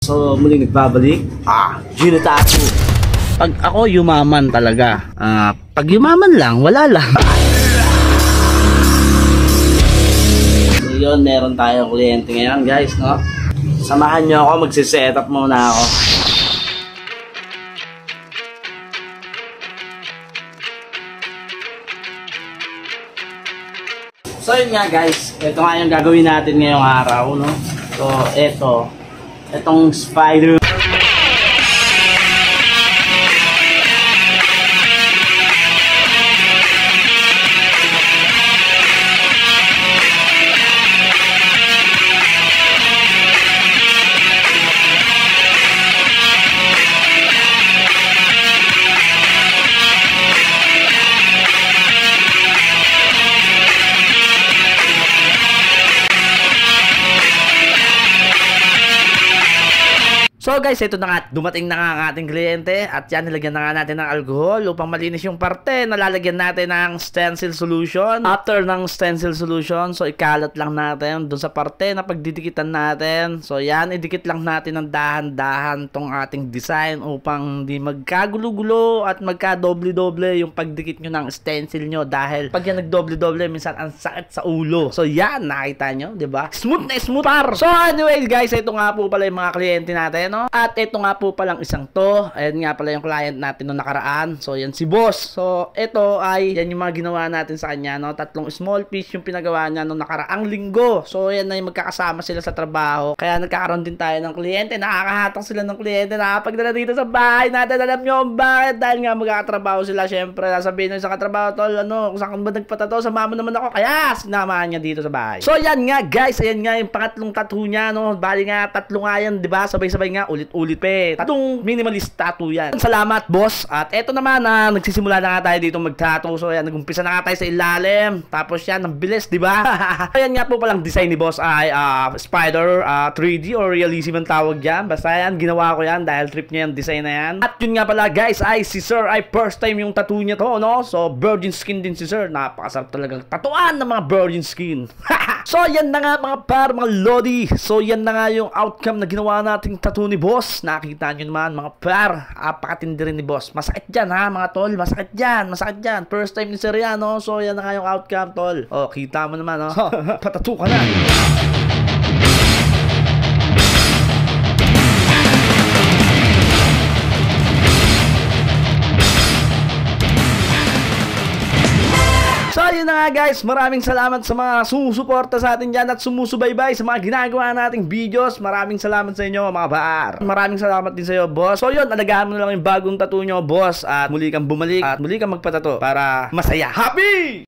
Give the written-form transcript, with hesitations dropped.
So muling nagbabalik, Gino Tattoo. Pag ako yumaman talaga, pag yumaman lang, wala lang. So yun, meron tayong kliyente ngayon guys, no? Samahan nyo ako, magsiset up muna ako. So yun nga guys, ito nga yung gagawin natin ngayong araw, no? So etong spider. So guys, ito na nga, dumating na nga ang ating kliyente at yan, nilagyan na nga natin ng alcohol upang malinis yung parte. Nalalagyan natin ng stencil solution. After ng stencil solution, so ikalat lang natin dun sa parte na pagdidikitan natin. So yan, idikit lang natin ng dahan-dahan tong ating design upang hindi magkagulo-gulo at magka-doble-doble yung pagdikit nyo ng stencil nyo. Dahil pag yan nag-doble-doble, minsan ang sakit sa ulo. So yan, nakita nyo, diba? Smooth na smooth par! So anyway guys, ito nga po pala yung mga kliyente natin, no? At ito nga po palang isang to. Ayan nga pala yung client natin noong nakaraan. So yan si boss. So ito ay yan yung mga ginawa natin sa kanya, no? 3 small fish yung pinagawa niya noong nakaraang linggo. So yan na yung magkakasama sila sa trabaho. Kaya nagkakaroon din tayo ng kliyente. Nakakahatang sila ng kliyente. Nakapagdala dito sa bahay natin. Alam nyo bakit? Dahil nga magkakatrabaho sila. Syempre sasabihin nyo sa katrabaho, tol, ano, kung saan ba nagpatato, sama mo naman ako. Kaya sinamahan niya dito sa bahay. So yan nga guys, ayan nga yung pangatlong tattoo niya, no? Bali nga 3 nga yan, diba? Sabay-sabay nga, ulit-ulit pe. Tattoo minimalist tattoo yan. Salamat boss. At eto naman na nagsisimula na nga tayo dito mag-tattoo. So yan, nag-umpisa na nga tayo sa ilalim. Tapos yan, ang bilis, di ba? Ayan nga po palang design ni boss ay spider 3D or realism ang tawag yan. Basta yan, ginawa ko yan dahil trip niya yung design na yan. At yun nga pala guys, ay si sir ay first time yung tattoo niya to, no? So virgin skin din si sir. Napakasarap talagang tatuan ng mga virgin skin. So yan na nga mga par, mga lodi. So yan na nga yung outcome na ginawa nating tattoo ni boss. Nakita nyo naman mga par, apakatindi rin ni boss. Masakit dyan ha mga tol, masakit dyan, masakit dyan. First time ni sir yan, no? So yan na nga yung outcome tol. O kita mo naman, no? Patatu ka na. So yun na nga guys, maraming salamat sa mga sumusuporta sa atin dyan at sumusubaybay sa mga ginagawa nating videos. Maraming salamat sa inyo mga bar. Maraming salamat din sa iyo boss. So yun, alagaan mo na lang yung bagong tattoo nyo boss. At muli kang bumalik at muli kang magpatato para masaya. Happy!